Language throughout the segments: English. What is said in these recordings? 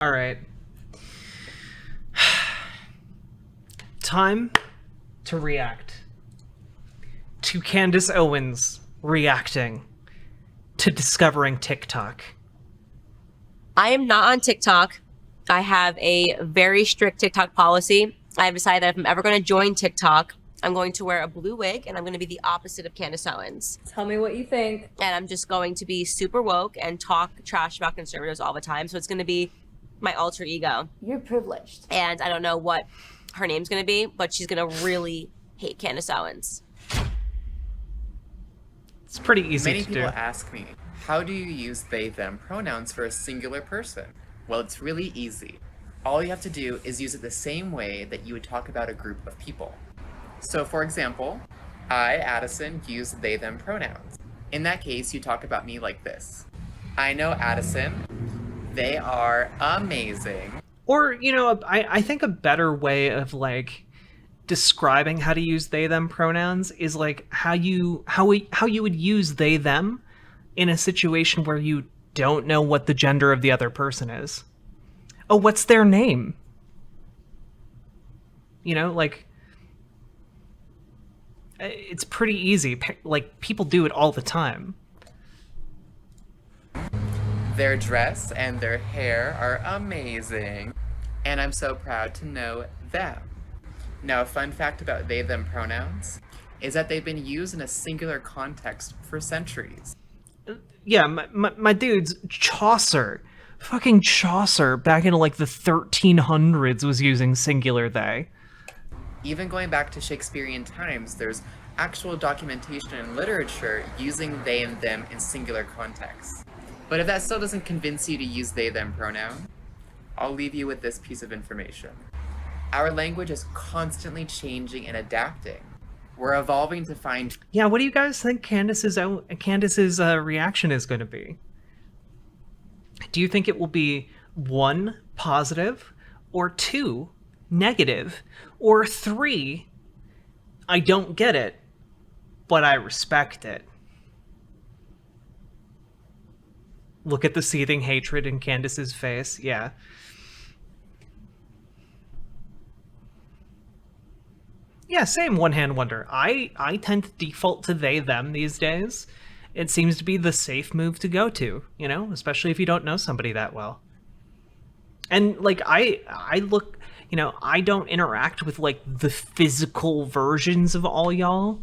All right. Time to react to Candice Owens reacting to discovering TikTok. I am not on TikTok. I have a very strict TikTok policy. I have decided that if I'm ever going to join TikTok, I'm going to wear a blue wig and I'm going to be the opposite of Candice Owens. Tell me what you think. And I'm just going to be super woke and talk trash about conservatives all the time. So it's going to be my alter ego. You're privileged. And I don't know what her name's going to be, but she's going to really hate Candice Owens. It's pretty easy Many to do. people ask me, how do you use they, them pronouns for a singular person? Well, it's really easy. All you have to do is use it the same way that you would talk about a group of people. So for example, I, Addison, use they, them pronouns. In that case, you talk about me like this. I know Addison. They are amazing. Or, I think a better way of describing how to use they them pronouns is how you would use they them in a situation where you don't know what the gender of the other person is. Oh, what's their name? It's pretty easy. People do it all the time. Their dress and their hair are amazing. And I'm so proud to know them. Now, a fun fact about they, them pronouns is that they've been used in a singular context for centuries. Yeah, my dude's Chaucer. Fucking Chaucer back in the 1300s was using singular they. Even going back to Shakespearean times, there's actual documentation in literature using they and them in singular contexts. But if that still doesn't convince you to use they, them pronoun, I'll leave you with this piece of information. Our language is constantly changing and adapting. We're evolving to find... Yeah, what do you guys think Candice's reaction is going to be? Do you think it will be 1, positive, or 2, negative, or 3, I don't get it, but I respect it? Look at the seething hatred in Candice's face. Yeah. Yeah, same one-hand wonder. I tend to default to they, them these days. It seems to be the safe move to go to, especially if you don't know somebody that well. And, I look, I don't interact with, the physical versions of all y'all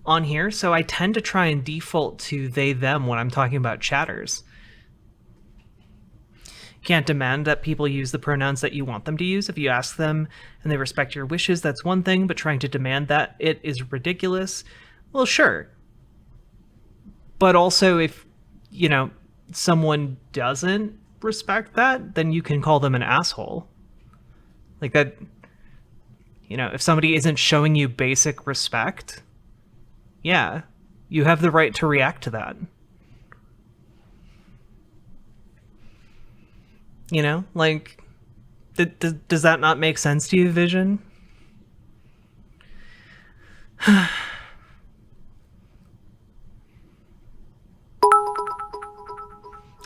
on here, so I tend to try and default to they, them when I'm talking about chatters. Can't demand that people use the pronouns that you want them to use. If you ask them and they respect your wishes, that's one thing, but trying to demand that it is ridiculous. Well, sure. But also if, someone doesn't respect that, then you can call them an asshole. That, if somebody isn't showing you basic respect, yeah, you have the right to react to that. Does that not make sense to you, Vision?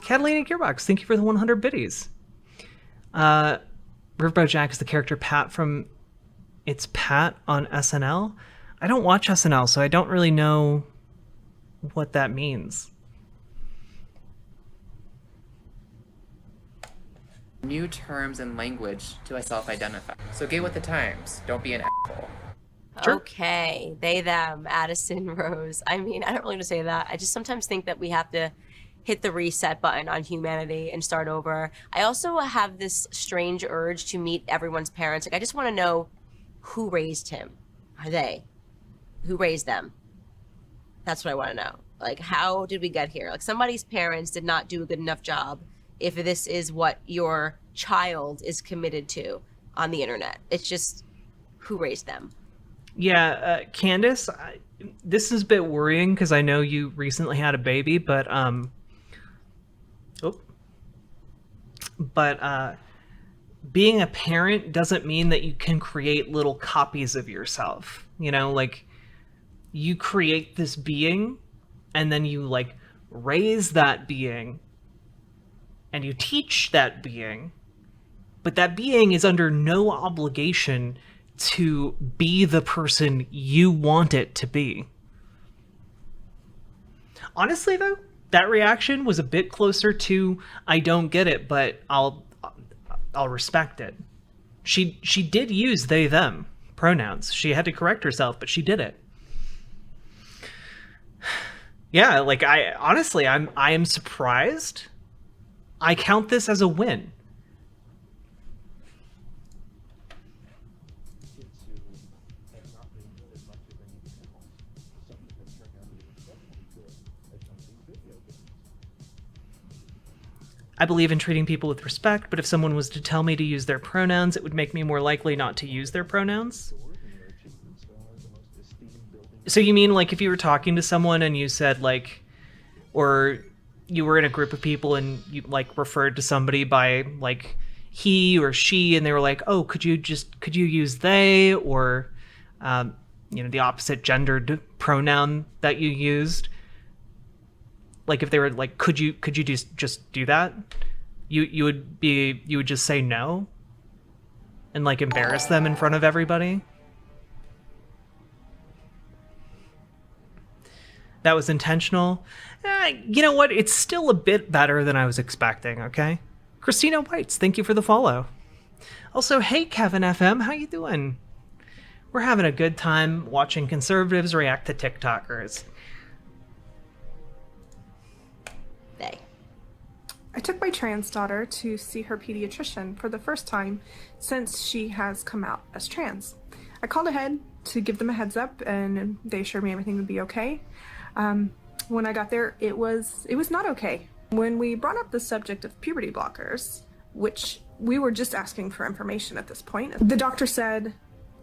Catalina Gearbox, thank you for the 100 biddies. Riverboat Jack is the character Pat from It's Pat on SNL. I don't watch SNL, so I don't really know what that means. New terms and language to self-identify. So get with the times. Don't be an asshole. Sure. Okay, they, them, Addison, Rose. I mean, I don't really want to say that. I just sometimes think that we have to hit the reset button on humanity and start over. I also have this strange urge to meet everyone's parents. I just want to know who raised him. Are they? Who raised them? That's what I want to know. How did we get here? Somebody's parents did not do a good enough job if this is what your child is committed to on the internet. It's just, who raised them? Yeah, Candice, this is a bit worrying because I know you recently had a baby, but being a parent doesn't mean that you can create little copies of yourself. You create this being and then you raise that being and you teach that being, but that being is under no obligation to be the person you want it to be. Honestly, though, that reaction was a bit closer to I don't get it, but I'll respect it. She did use they them pronouns. She had to correct herself, but she did it. Yeah, like I am surprised. I count this as a win. I believe in treating people with respect, but if someone was to tell me to use their pronouns, it would make me more likely not to use their pronouns. So you mean like if you were talking to someone and you said like, or you were in a group of people and you like referred to somebody by like he or she, and they were like, oh, could you use they, or the opposite gendered pronoun that you used? Like if they were like, could you just do that? You would just say no and like embarrass them in front of everybody? That was intentional. You know what? It's still a bit better than I was expecting, okay? Christina Whites, thank you for the follow. Also, hey Kevin FM, how you doing? We're having a good time watching conservatives react to TikTokers. I took my trans daughter to see her pediatrician for the first time since she has come out as trans. I called ahead to give them a heads up, and they assured me everything would be okay. When I got there, it was not okay. When we brought up the subject of puberty blockers, which we were just asking for information at this point, the doctor said,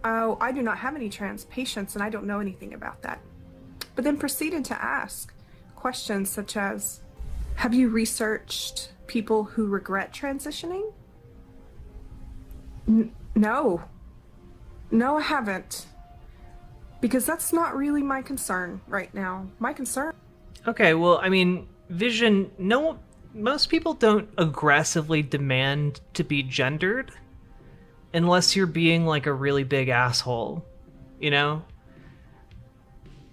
"Oh, I do not have any trans patients and I don't know anything about that." But then proceeded to ask questions such as, have you researched people who regret transitioning? No, I haven't. Because that's not really my concern right now. My concern... Okay, well, I mean, Vision, no, most people don't aggressively demand to be gendered unless you're being like a really big asshole, you know?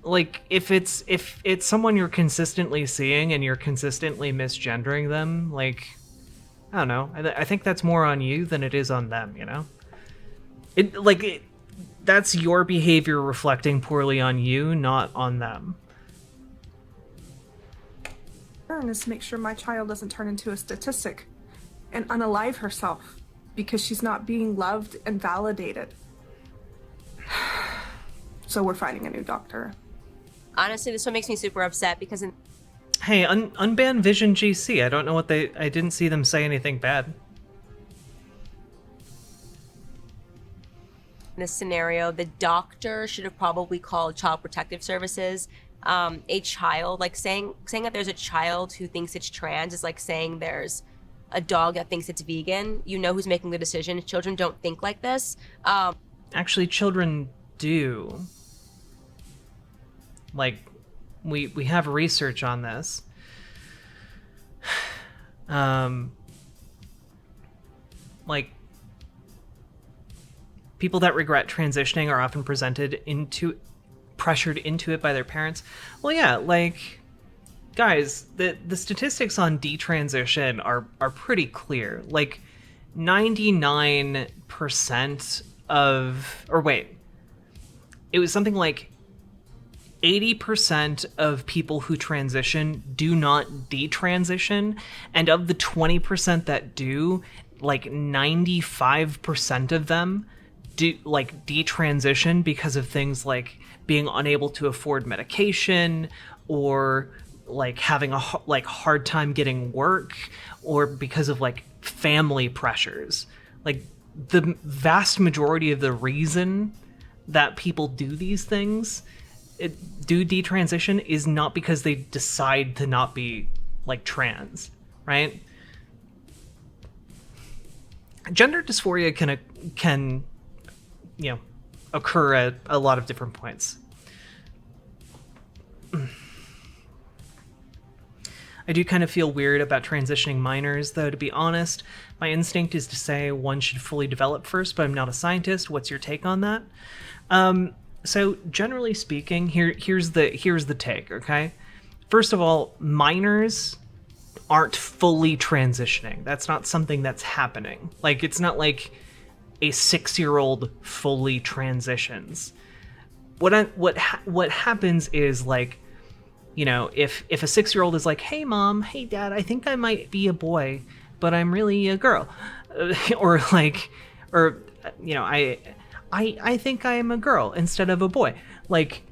Like if it's someone you're consistently seeing and you're consistently misgendering them, like I don't know, I think that's more on you than it is on them, you know? That's your behavior reflecting poorly on you, not on them. Is to make sure my child doesn't turn into a statistic and unalive herself because she's not being loved and validated. So we're finding a new doctor. Honestly, this one makes me super upset because Hey, unban Vision GC. I don't know what I didn't see them say anything bad. in this scenario, the doctor should have probably called Child Protective Services. A child, like saying that there's a child who thinks it's trans is like saying there's a dog that thinks it's vegan. You know who's making the decision. Children don't think like this. Actually, children do. Like, we have research on this. Like, people that regret transitioning are often pressured into it by their parents. Well, yeah, like, guys, the statistics on detransition are pretty clear. Like, 99% of, or wait, it was something like 80% of people who transition do not detransition, and of the 20% that do, like 95% of them do like detransition because of things like being unable to afford medication, or like having a hard time getting work, or because of like family pressures. Like, the vast majority of the reason that people do these things, do detransition, is not because they decide to not be like trans, right? Gender dysphoria can you know, occur at a lot of different points. I do kind of feel weird about transitioning minors, though, to be honest. My instinct is to say one should fully develop first, but I'm not a scientist. What's your take on that? So generally speaking, here's the take, okay? First of all, minors aren't fully transitioning. That's not something that's happening. Like, it's not like a 6-year-old fully transitions. What happens is, like, you know, if a 6-year-old is like, hey mom, hey dad, I think I might be a boy, but I'm really a girl, or you know, I think I am a girl instead of a boy. Like,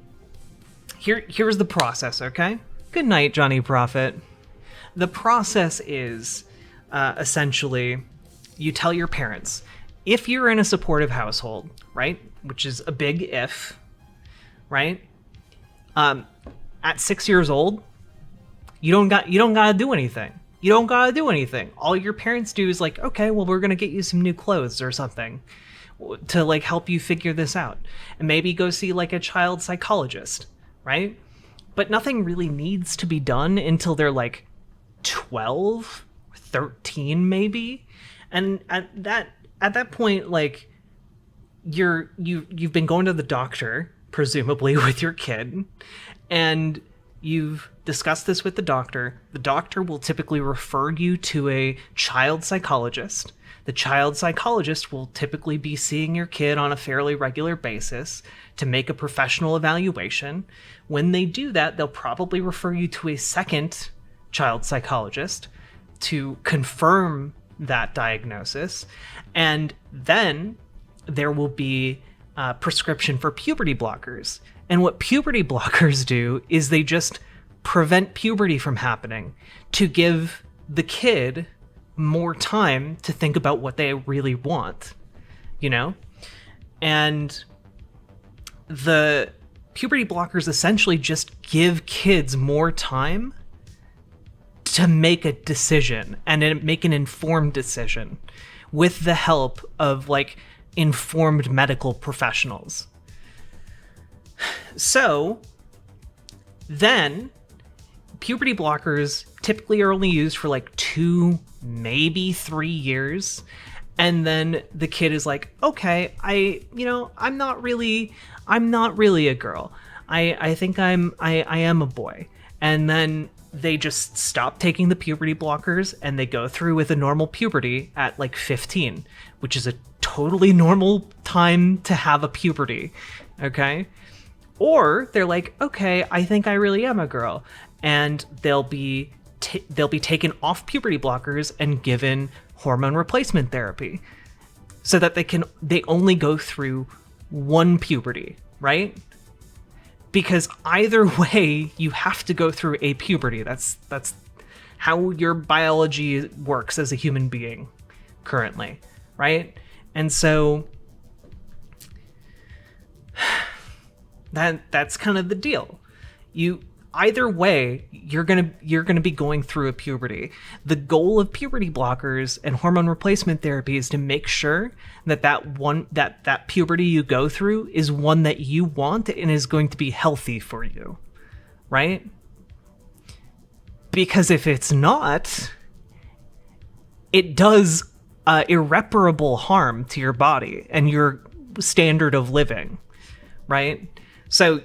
here's the process, okay? Good night, Johnny Prophet. The process is essentially you tell your parents, if you're in a supportive household, right, which is a big if, right? At 6 years old, you don't gotta do anything. You don't gotta do anything. All your parents do is like, okay, well, we're gonna get you some new clothes or something to like help you figure this out, and maybe go see like a child psychologist, right? But nothing really needs to be done until they're like 12, 13 maybe, and at that point, like, you've been going to the doctor, presumably with your kid, and you've discussed this with the doctor. The doctor will typically refer you to a child psychologist. The child psychologist will typically be seeing your kid on a fairly regular basis to make a professional evaluation. When they do that, they'll probably refer you to a second child psychologist to confirm that diagnosis. And then there will be a prescription for puberty blockers. And what puberty blockers do is they just prevent puberty from happening to give the kid more time to think about what they really want, you know? And the puberty blockers essentially just give kids more time to make a decision and make an informed decision with the help of like informed medical professionals. So then puberty blockers typically are only used for like 2, maybe 3 years. And then the kid is like, okay, I'm not really a girl. I think I am a boy. And then they just stop taking the puberty blockers and they go through with a normal puberty at like 15, which is a totally normal time to have a puberty. Okay. Or they're like, okay, I think I really am a girl. And they'll be taken off puberty blockers and given hormone replacement therapy so that they only go through one puberty, right? Because either way, you have to go through a puberty. That's how your biology works as a human being currently, right? And so that's kind of the deal. Either way, you're gonna be going through a puberty. The goal of puberty blockers and hormone replacement therapy is to make sure that puberty you go through is one that you want and is going to be healthy for you, right? Because if it's not, it does irreparable harm to your body and your standard of living, right? So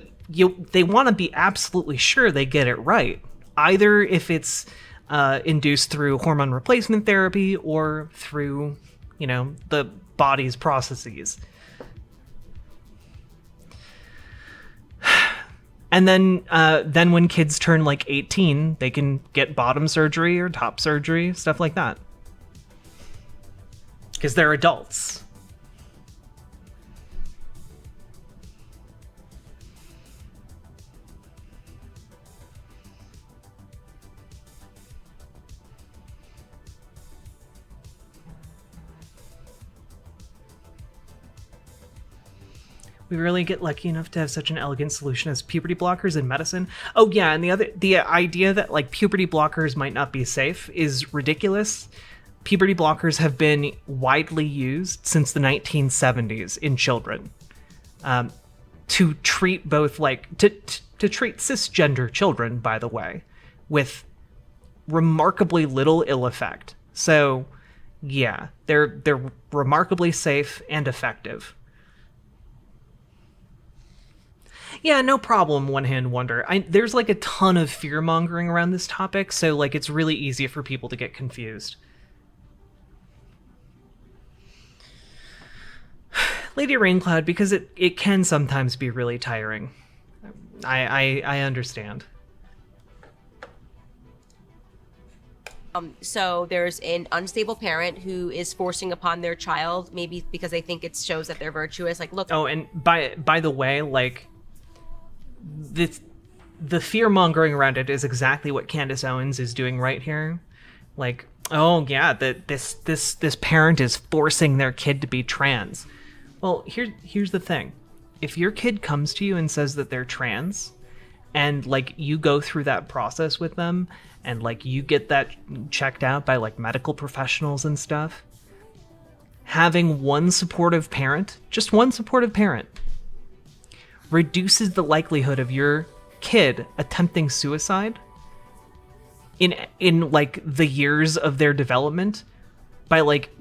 they want to be absolutely sure they get it right, either if it's induced through hormone replacement therapy or through, the body's processes. And then when kids turn like 18, they can get bottom surgery or top surgery, stuff like that, because they're adults. We really get lucky enough to have such an elegant solution as puberty blockers in medicine. Oh yeah, and the idea that like puberty blockers might not be safe is ridiculous. Puberty blockers have been widely used since the 1970s in children, to treat both to treat cisgender children, by the way, with remarkably little ill effect. So, yeah, they're remarkably safe and effective. Yeah, no problem, One Hand Wonder. There's like a ton of fear-mongering around this topic, so like it's really easy for people to get confused. Lady Raincloud, because it can sometimes be really tiring. I understand. So there's an unstable parent who is forcing upon their child, maybe because they think it shows that they're virtuous. Like, look. Oh, and by the way, like, the fear mongering around it is exactly what Candice Owens is doing right here. Like, oh yeah, this parent is forcing their kid to be trans. Well, here's the thing. If your kid comes to you and says that they're trans, and like you go through that process with them, and like you get that checked out by like medical professionals and stuff, having one supportive parent, just one supportive parent, reduces the likelihood of your kid attempting suicide in like the years of their development by like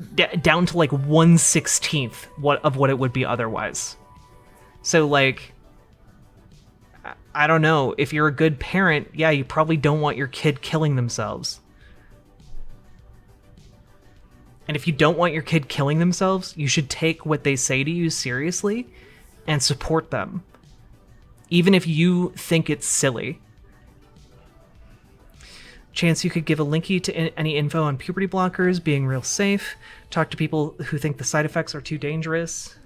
down to like 1/16 of what it would be otherwise. So like, I don't know, if you're a good parent, yeah, you probably don't want your kid killing themselves. And if you don't want your kid killing themselves, you should take what they say to you seriously and support them, even if you think it's silly. Chance, you could give a linky to any info on puberty blockers being real safe. Talk to people who think the side effects are too dangerous.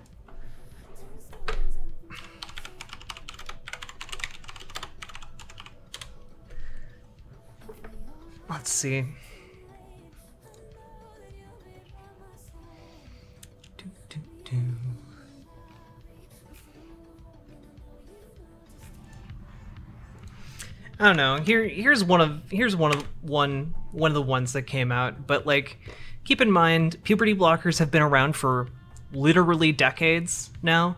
Let's see. I don't know. Here's one of the ones that came out, but like, keep in mind, puberty blockers have been around for literally decades now,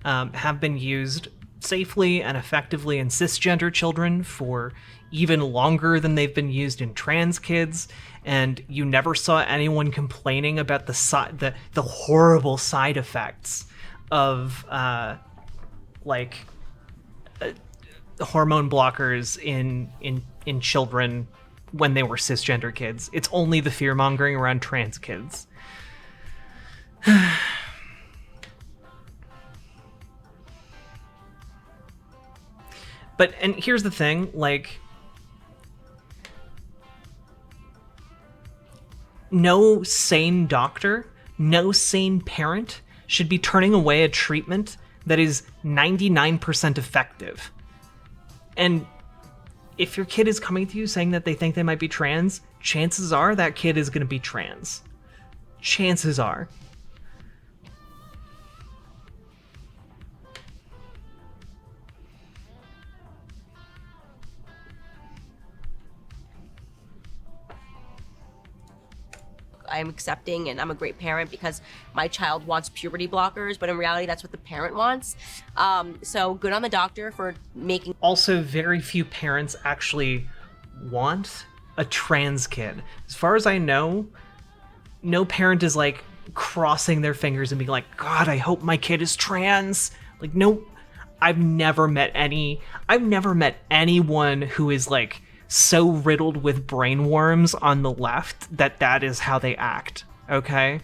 have been used safely and effectively in cisgender children for even longer than they've been used in trans kids, and you never saw anyone complaining about the horrible side effects of hormone blockers in children when they were cisgender kids. It's only the fear mongering around trans kids. And here's the thing, like, no sane doctor, no sane parent should be turning away a treatment that is 99% effective. And if your kid is coming to you saying that they think they might be trans, chances are that kid is going to be trans. Chances are. I'm accepting and I'm a great parent because my child wants puberty blockers, but in reality, that's what the parent wants. So good on the doctor for making. Also, very few parents actually want a trans kid. As far as I know, no parent is like crossing their fingers and being like, God, I hope my kid is trans. Like, no, I've never met anyone who is like so riddled with brain worms on the left that is how they act, okay?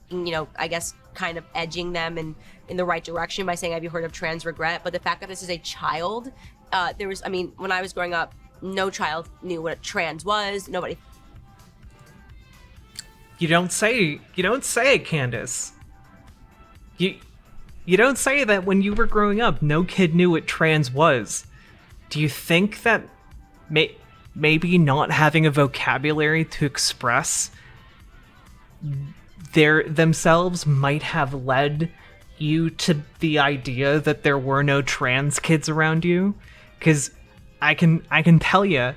You know, I guess kind of edging them in the right direction by saying, have you heard of trans regret? But the fact that this is a child, when I was growing up, no child knew what trans was. Nobody. You don't say it, Candice. You don't say that when you were growing up, no kid knew what trans was. Do you think that maybe not having a vocabulary to express themselves might have led you to the idea that there were no trans kids around you? Because I can tell you,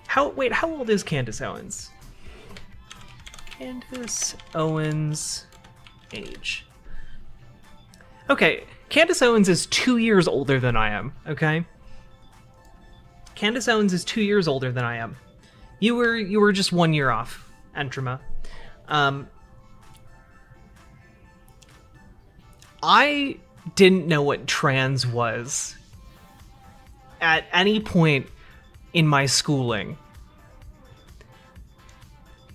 how old is Candice Owens? Candice Owens age. Okay, Candice Owens is 2 years older than I am, okay? Candice Owens is 2 years older than I am. You were just 1 year off, Entrama. I didn't know what trans was at any point in my schooling.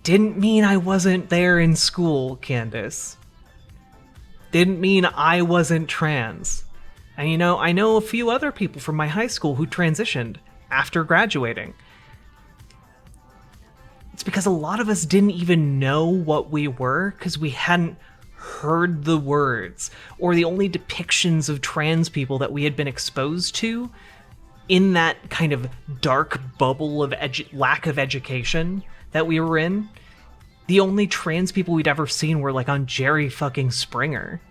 Didn't mean I wasn't there in school, Candice. Didn't mean I wasn't trans. And you know, I know a few other people from my high school who transitioned after graduating. It's because a lot of us didn't even know what we were because we hadn't heard the words, or the only depictions of trans people that we had been exposed to in that kind of dark bubble of lack of education that we were in. The only trans people we'd ever seen were like on Jerry fucking Springer.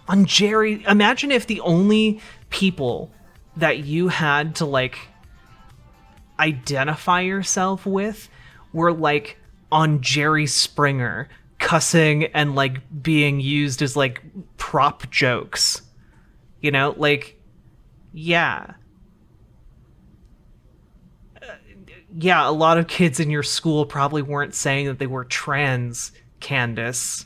On Jerry, imagine if the only people that you had to like identify yourself with were like on Jerry Springer, cussing and like being used as like prop jokes. You know, like, yeah. Yeah, a lot of kids in your school probably weren't saying that they were trans, Candice.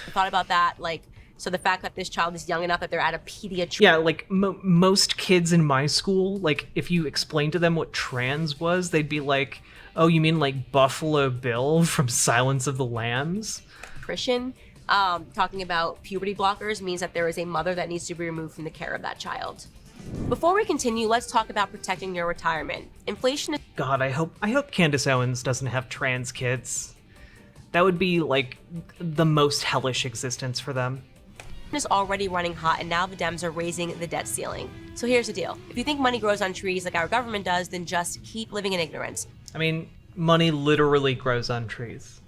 I thought about that, like, so the fact that this child is young enough that they're at a pediatrician. Yeah, like most kids in my school, like if you explained to them what trans was, they'd be like, "Oh, you mean like Buffalo Bill from Silence of the Lambs?" Talking about puberty blockers means that there is a mother that needs to be removed from the care of that child. Before we continue, let's talk about protecting your retirement. Inflation is God, I hope Candice Owens doesn't have trans kids. That would be like the most hellish existence for them. already running hot, and now the Dems are raising the debt ceiling. So here's the deal. If you think money grows on trees like our government does, then just keep living in ignorance. I mean, money literally grows on trees.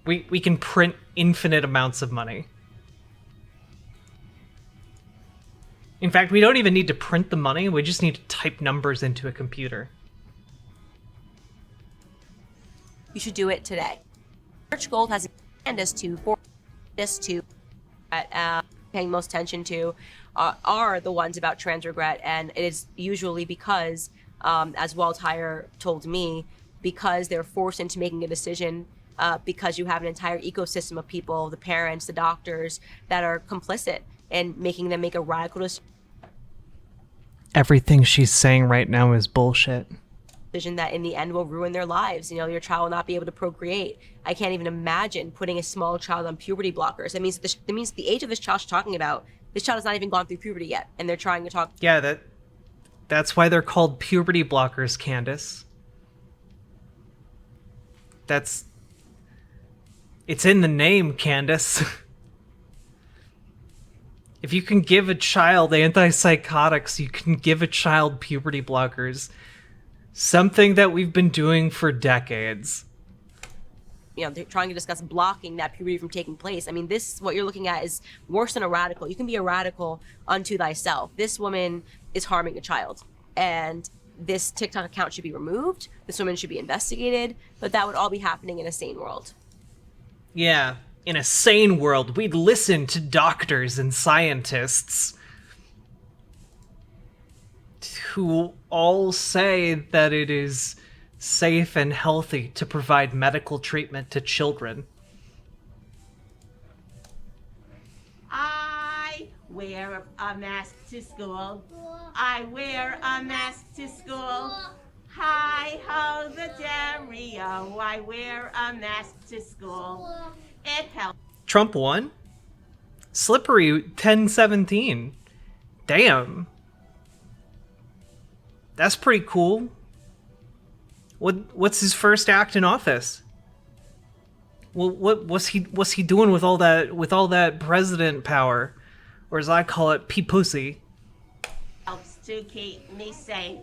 We can print infinite amounts of money. In fact, we don't even need to print the money, we just need to type numbers into a computer. You should do it today. Church Gold has Candice to paying most attention to are the ones about trans regret, and it is usually because, as Walt Heyer told me, because they're forced into making a decision because you have an entire ecosystem of people, the parents, the doctors, that are complicit in making them make a radical Everything she's saying right now is bullshit. decision that in the end will ruin their lives. You know, your child will not be able to procreate. I can't even imagine putting a small child on puberty blockers. That means the age of this child she's talking about, this child has not even gone through puberty yet, and they're trying to talk. Yeah, that's why they're called puberty blockers, Candice. It's in the name, Candice. If you can give a child antipsychotics, you can give a child puberty blockers. Something that we've been doing for decades. You know, they're trying to discuss blocking that puberty from taking place. I mean, what you're looking at is worse than a radical. You can be a radical unto thyself. This woman is harming a child, and this TikTok account should be removed. This woman should be investigated, but that would all be happening in a sane world. Yeah, in a sane world, we'd listen to doctors and scientists who all say that it is safe and healthy to provide medical treatment to children. I wear a mask to school. I wear a mask to school. Hi ho the Dario. I wear a mask to school. It helps. Trump won? Slippery 1017. Damn. That's pretty cool. What's his first act in office? Well, what's he doing with all that president power, or as I call it, pussy? Helps to keep me safe.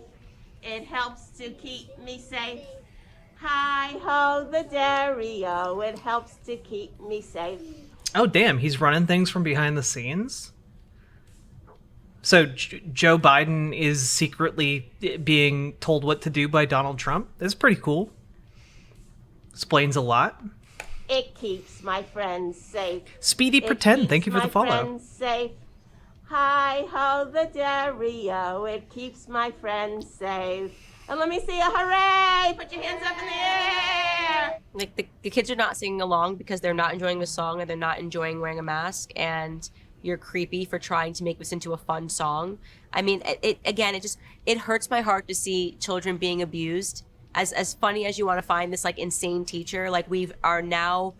It helps to keep me safe. Hi ho the Dario. It helps to keep me safe. Oh damn, he's running things from behind the scenes. So Joe Biden is secretly being told what to do by Donald Trump? That's pretty cool. Explains a lot. It keeps my friends safe. Speedy It Pretend, keeps thank you for the my follow. friends safe. Hi ho the dairy-o, it keeps my friends safe. And let me see a hooray! Put your hands up in the air! Like the kids are not singing along because they're not enjoying the song or they're not enjoying wearing a mask, and you're creepy for trying to make this into a fun song. I mean, it hurts my heart to see children being abused. As funny as you want to find this like insane teacher, like we are now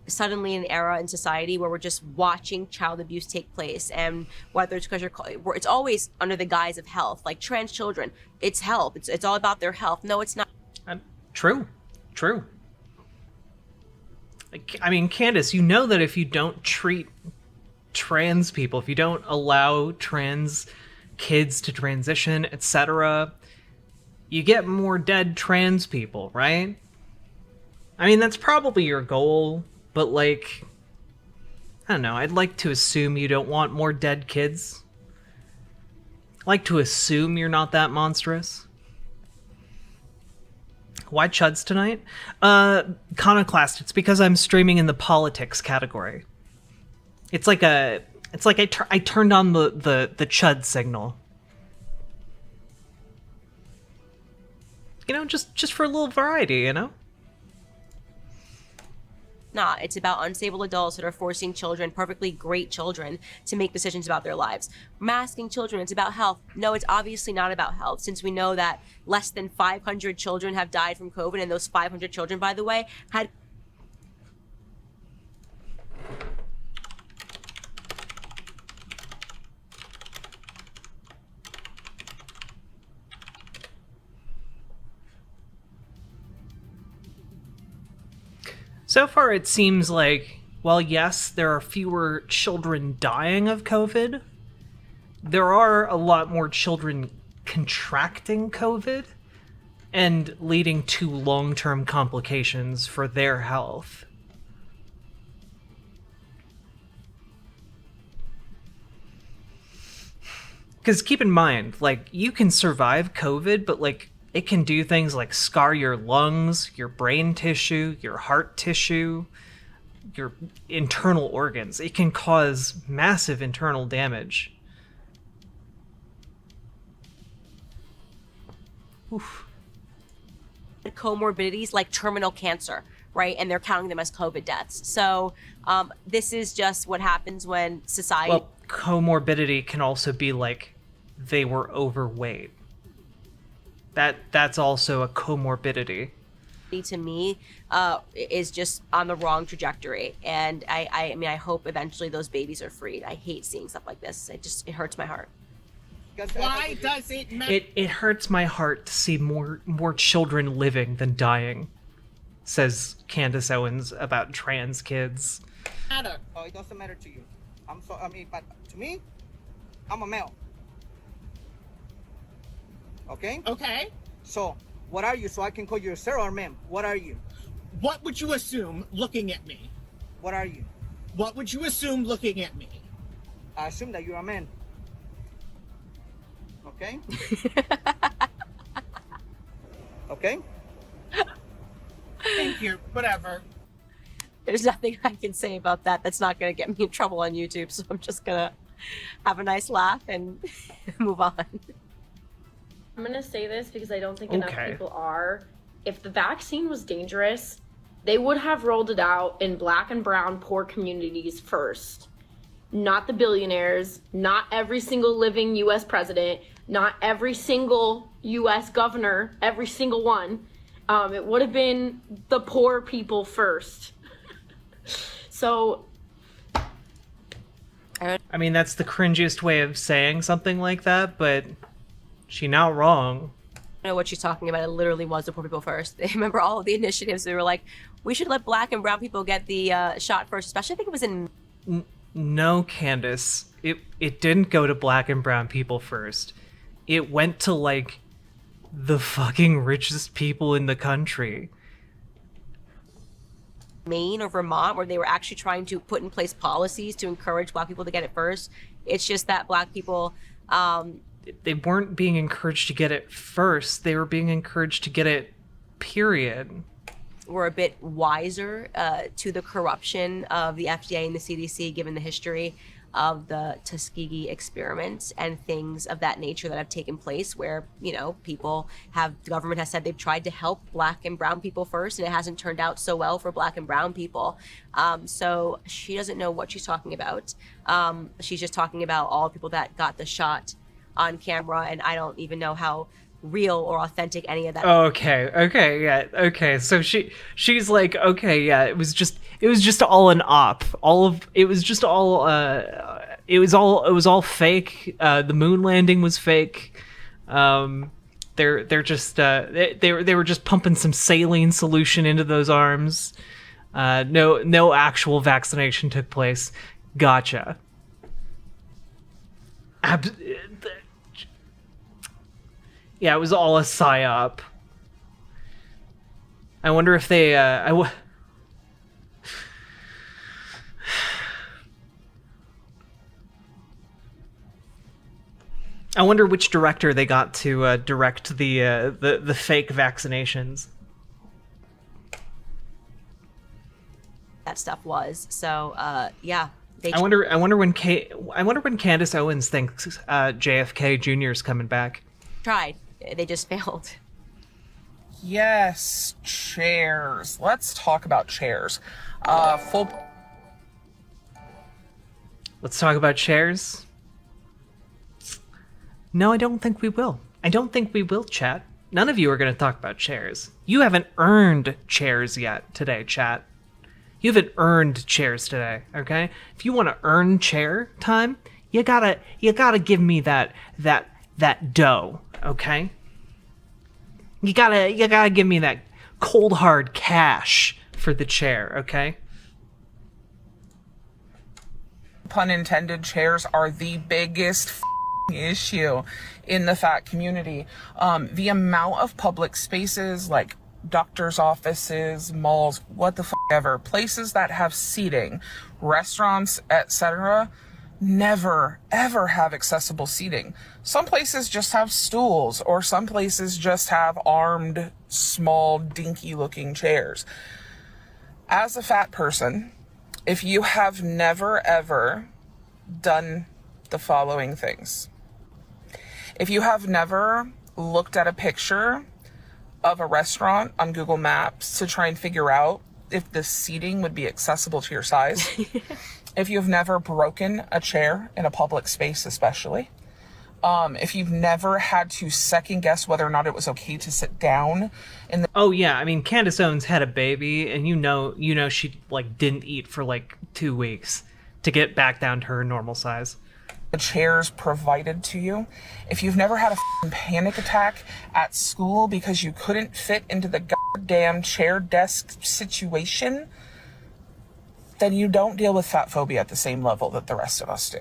suddenly in an era in society where we're just watching child abuse take place, and whether it's because it's always under the guise of health, like trans children, it's health, it's all about their health. No, it's not. True. I mean, Candice, you know that if you don't treat trans people, if you don't allow trans kids to transition, etc., you get more dead trans people, right? I mean, that's probably your goal, but like, I don't know, I'd like to assume you don't want more dead kids. I like to assume you're not that monstrous. Why chuds tonight? Iconoclast, it's because I'm streaming in the politics category. It's like I turned on the chud signal. You know, just for a little variety, you know? Not. It's about unstable adults that are forcing children, perfectly great children, to make decisions about their lives. Masking children, it's about health. No, it's obviously not about health, since we know that less than 500 children have died from COVID, and those 500 children, by the way, had So far, it seems like, well, yes, there are fewer children dying of COVID. There are a lot more children contracting COVID and leading to long-term complications for their health. Because keep in mind, like, you can survive COVID, but, like, it can do things like scar your lungs, your brain tissue, your heart tissue, your internal organs. It can cause massive internal damage. Oof. comorbidities like terminal cancer, right? And they're counting them as COVID deaths. So this is just what happens when society... Well, comorbidity can also be like they were overweight. That's also a comorbidity. To me, is just on the wrong trajectory. And I mean, I hope eventually those babies are freed. I hate seeing stuff like this. It hurts my heart. Why does it matter? It hurts my heart to see more children living than dying, says Candice Owens about trans kids. Oh, it doesn't matter to you. But to me, I'm a male. Okay? Okay. So, what are you? So I can call you sir or ma'am. What are you? What would you assume looking at me? What are you? What would you assume looking at me? I assume that you're a man. Okay? Okay? Thank you. Whatever. There's nothing I can say about that that's not going to get me in trouble on YouTube, so I'm just going to have a nice laugh and move on. I'm going to say this because I don't think enough Okay. people are. If the vaccine was dangerous, they would have rolled it out in black and brown poor communities first. Not the billionaires, not every single living U.S. president, not every single U.S. governor, every single one. It would have been the poor people first. So, I mean, that's the cringiest way of saying something like that, but she not wrong. I don't know what she's talking about. It literally was the poor people first. They remember all of the initiatives. They were like, we should let black and brown people get the shot first, especially I think it was in... No, Candice. It didn't go to black and brown people first. It went to, like, the fucking richest people in the country. Maine or Vermont, where they were actually trying to put in place policies to encourage black people to get it first. It's just that black people... They weren't being encouraged to get it first. They were being encouraged to get it, period. were a bit wiser to the corruption of the FDA and the CDC, given the history. of the Tuskegee experiments and things of that nature that have taken place where, you know, the government has said they've tried to help Black and brown people first, and it hasn't turned out so well for Black and brown people. So she doesn't know what she's talking about. She's just talking about all the people that got the shot on camera, and I don't even know how real or authentic any of that. Okay. So she's like, okay, yeah, it was just all an op. It was all fake. The moon landing was fake. They're just they were just pumping some saline solution into those arms. No actual vaccination took place. Gotcha. Yeah, it was all a psyop. I wonder if they I wonder which director they got to direct the fake vaccinations. That stuff was. So yeah. I wonder when Candice Owens thinks JFK Jr. is coming back. Tried. They just failed. Yes, chairs. Let's talk about chairs. Let's talk about chairs. No, I don't think we will. Chat. None of you are going to talk about chairs. You haven't earned chairs yet today, chat. You haven't earned chairs today, okay? If you want to earn chair time, you gotta give me that dough, okay? You gotta give me that cold hard cash for the chair, okay? Pun intended, chairs are the biggest issue in the fat community. The amount of public spaces like doctors' offices, malls, what the ever, places that have seating, restaurants, etc., never ever have accessible seating. Some places just have stools, or some places just have armed, small, dinky looking chairs. As a fat person, if you have never ever done the following things, if you have never looked at a picture of a restaurant on Google Maps to try and figure out if the seating would be accessible to your size, if you've never broken a chair in a public space especially, if you've never had to second guess whether or not it was okay to sit down in the... Oh yeah, I mean, Candice Owens had a baby, and you know she like didn't eat for like 2 weeks to get back down to her normal size. The chairs provided to you. If you've never had a panic attack at school because you couldn't fit into the goddamn chair desk situation, then you don't deal with fat phobia at the same level that the rest of us do.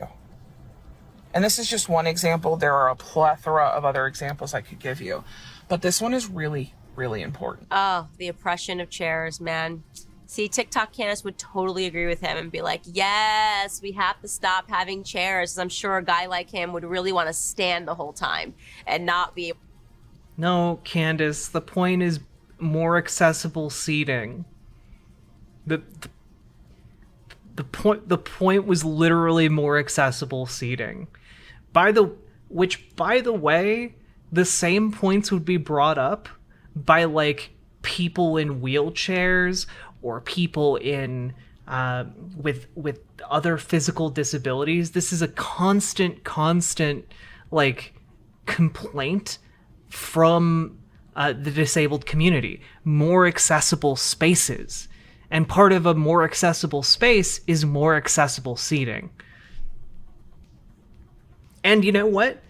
And this is just one example. There are a plethora of other examples I could give you, but this one is really, really important. Oh, the oppression of chairs, man. See, TikTok Candice would totally agree with him and be like, yes, we have to stop having chairs. 'Cause I'm sure a guy like him would really want to stand the whole time and not be... No, Candice, the point is more accessible seating. The point was literally more accessible seating. By the way, the same points would be brought up by like people in wheelchairs or people in with other physical disabilities. This is a constant like complaint from the disabled community. More accessible spaces. And part of a more accessible space is more accessible seating. And you know what?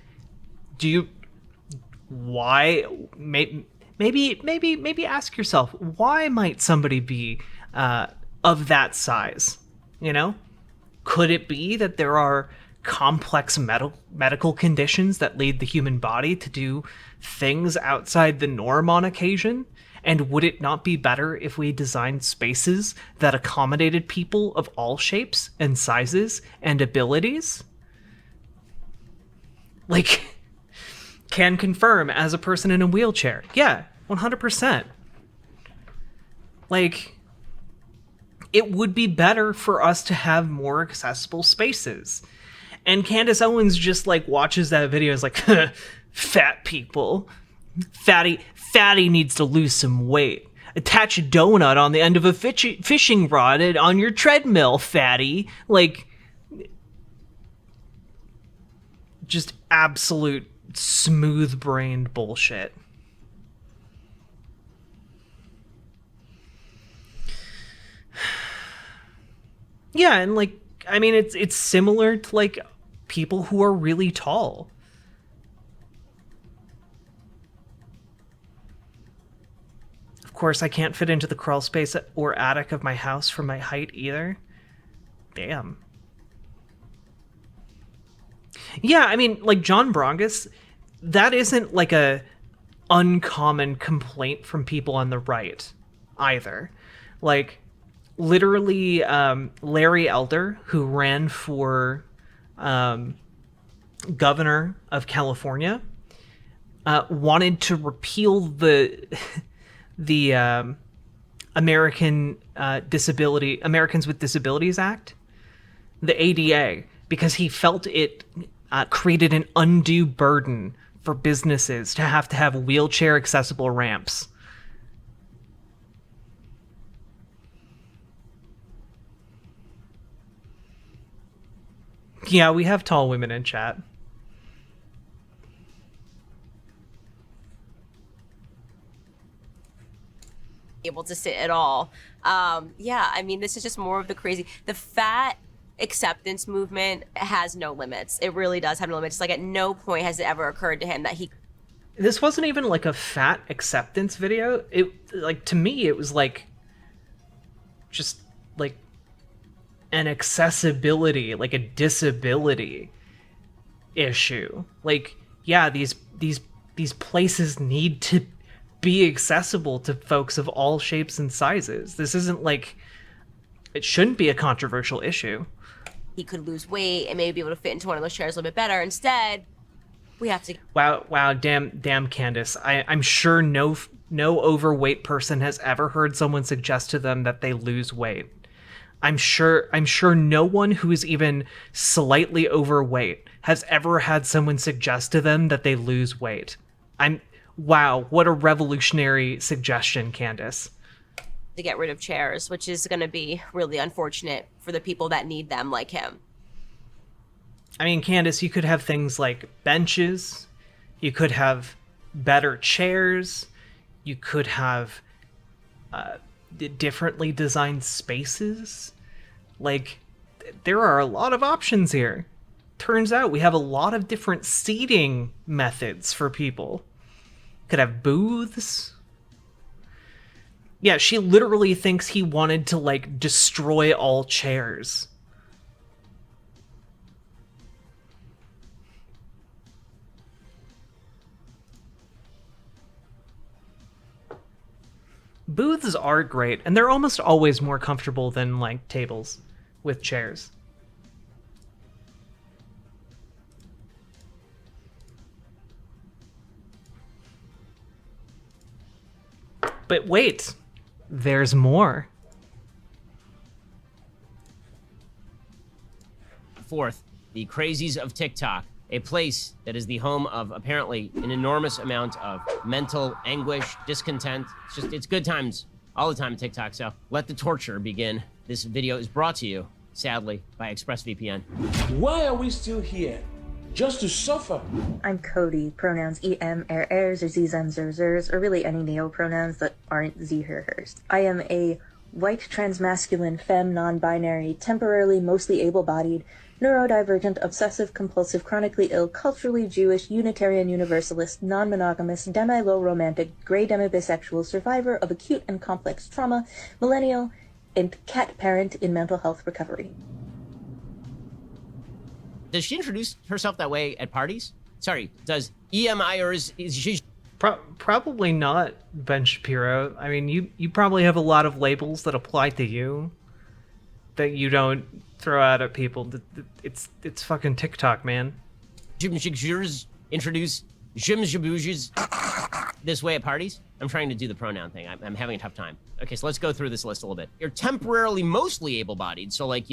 Maybe ask yourself, why might somebody be of that size? You know? Could it be that there are complex medical conditions that lead the human body to do things outside the norm on occasion? And would it not be better if we designed spaces that accommodated people of all shapes and sizes and abilities? Like, can confirm as a person in a wheelchair. Yeah, 100%. Like, it would be better for us to have more accessible spaces. And Candice Owens just like watches that video and is like, fat people. Fatty needs to lose some weight. Attach a donut on the end of a fishing rod on your treadmill, fatty. Like, just absolute smooth-brained bullshit. Yeah, and like, I mean, it's similar to like people who are really tall. Of course, I can't fit into the crawl space or attic of my house for my height either. Damn. Yeah, I mean, like John Brongus, that isn't like a uncommon complaint from people on the right either. Like, literally, Larry Elder, who ran for governor of California, wanted to repeal the Americans with Disabilities Act, the ADA, because he felt it created an undue burden for businesses to have wheelchair accessible ramps. Yeah, we have tall women in chat. Able to sit at all. Yeah, I mean, this is just more of the crazy. The fat acceptance movement has no limits. It really does have no limits. It's like at no point has it ever occurred to him that he... This wasn't even like a fat acceptance video. It, like, to me, it was like just like an accessibility, like a disability issue. Like, yeah, these places need to be accessible to folks of all shapes and sizes. This isn't like, it shouldn't be a controversial issue. He could lose weight and maybe be able to fit into one of those chairs a little bit better. Instead, we have to... Wow, damn, Candice. I'm sure no overweight person has ever heard someone suggest to them that they lose weight. I'm sure no one who is even slightly overweight has ever had someone suggest to them that they lose weight. Wow, what a revolutionary suggestion, Candice. To get rid of chairs, which is going to be really unfortunate for the people that need them like him. I mean, Candice, you could have things like benches, you could have better chairs, you could have differently designed spaces. Like, there are a lot of options here. Turns out we have a lot of different seating methods for people. Could have booths. Yeah, she literally thinks he wanted to, like, destroy all chairs. Booths are great, and they're almost always more comfortable than, like, tables with chairs. But wait, there's more. Fourth, the crazies of TikTok, a place that is the home of apparently an enormous amount of mental anguish, discontent. It's good times all the time at TikTok, so let the torture begin. This video is brought to you, sadly, by ExpressVPN. Why are we still here? Just to suffer. I'm Cody, pronouns em, ers, or zem, zers, or really any neo-pronouns that aren't ze, her, hers. I am a white, transmasculine, femme, non-binary, temporarily mostly able-bodied, neurodivergent, obsessive-compulsive, chronically ill, culturally Jewish, Unitarian Universalist, non-monogamous, demi-low romantic, gray demi-bisexual, survivor of acute and complex trauma, millennial, and cat parent in mental health recovery. Does she introduce herself that way at parties? Sorry, does EMI or is she... Probably not, Ben Shapiro. I mean, you probably have a lot of labels that apply to you that you don't throw out at people. It's fucking TikTok, man. Introduce Jim Jabouges. this way at parties? I'm trying to do the pronoun thing. I'm having a tough time. Okay, so let's go through this list a little bit. You're temporarily mostly able-bodied, so like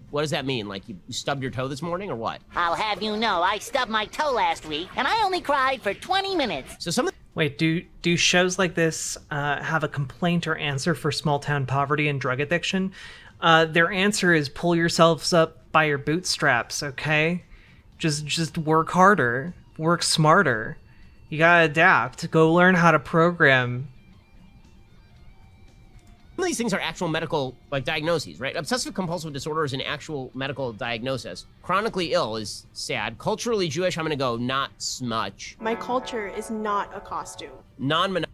what does that mean? Like you stubbed your toe this morning or what? I'll have you know, I stubbed my toe last week, and I only cried for 20 minutes. So some of Wait, do shows like this have a complaint or answer for small-town poverty and drug addiction? Their answer is pull yourselves up by your bootstraps, okay? Just work harder, work smarter. You gotta adapt. Go learn how to program. Some of these things are actual medical, like, diagnoses, right? Obsessive compulsive disorder is an actual medical diagnosis. Chronically ill is sad. Culturally Jewish, I'm gonna go not smudge. My culture is not a costume. Non-monogamous.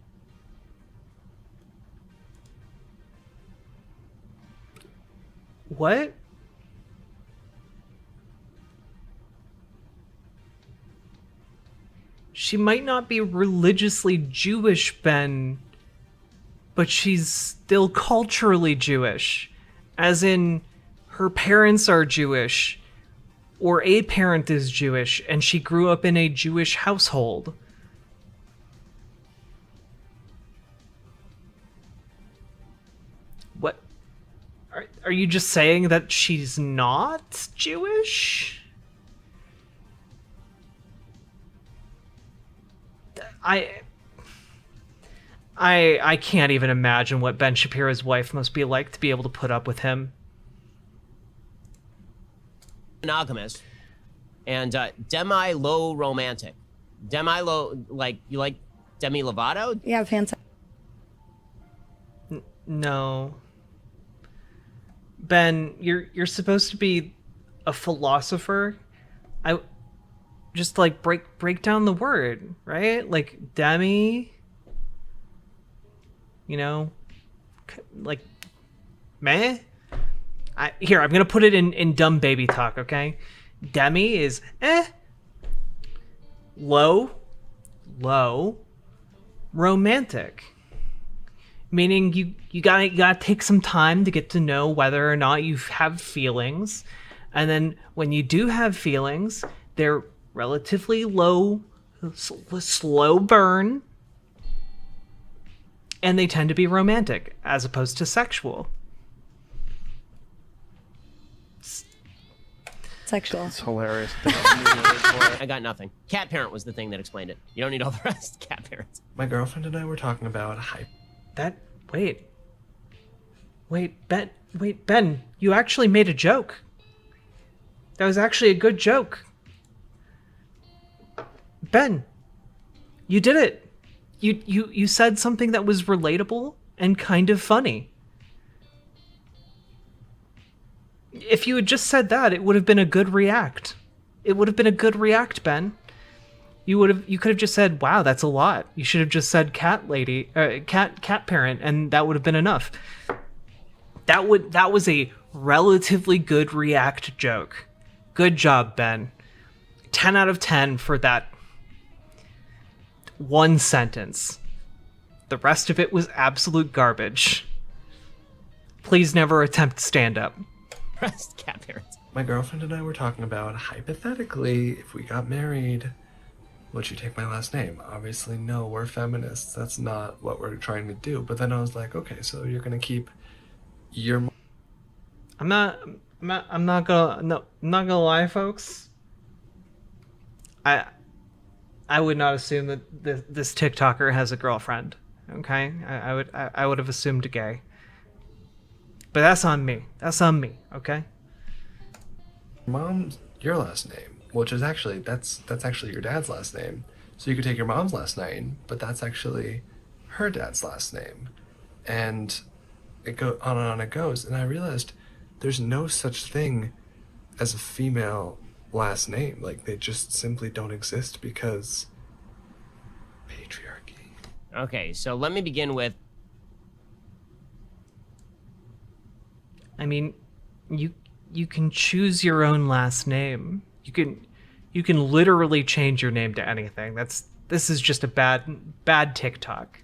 What? She might not be religiously Jewish, Ben, but she's still culturally Jewish. As in, her parents are Jewish, or a parent is Jewish, and she grew up in a Jewish household. What? Are you just saying that she's not Jewish? I can't even imagine what Ben Shapiro's wife must be like to be able to put up with him. Monogamous and demi-low romantic. Demi-low, like, you like Demi Lovato? Yeah, fantastic. No. Ben, you're supposed to be a philosopher. I just like break down the word, right? Like demi, you know, like meh. I'm gonna put it in dumb baby talk, okay? Demi is low, romantic. Meaning you gotta take some time to get to know whether or not you have feelings, and then when you do have feelings, they're relatively low, slow burn, and they tend to be romantic as opposed to sexual. Sexual. It's hilarious. I got nothing. Cat parent was the thing that explained it. You don't need all the rest. Cat parents. My girlfriend and I were talking about hype. Wait, Ben, you actually made a joke. That was actually a good joke. Ben, you did it. You said something that was relatable and kind of funny. If you had just said that, it would have been a good react. It would have been a good react, Ben. You could have just said, "Wow, that's a lot." You should have just said cat parent, and that would have been enough. That was a relatively good react joke. Good job, Ben. 10 out of 10 for that one sentence. The rest of it was absolute garbage. Please never attempt stand-up. Rest cat parents. My girlfriend and I were talking about, hypothetically, if we got married, would you take my last name? Obviously, no, we're feminists. That's not what we're trying to do. But then I was like, okay, so you're gonna keep your... I'm not gonna lie, folks. I would not assume that this TikToker has a girlfriend. Okay, I would have assumed a gay. But that's on me. That's on me. Okay. Mom's your last name, which is actually that's actually your dad's last name. So you could take your mom's last name, but that's actually her dad's last name, and it go on and on it goes. And I realized there's no such thing as a female last name. Like, they just simply don't exist because patriarchy. Okay, so let me begin with... I mean, you can choose your own last name. You can literally change your name to anything. This is just a bad TikTok.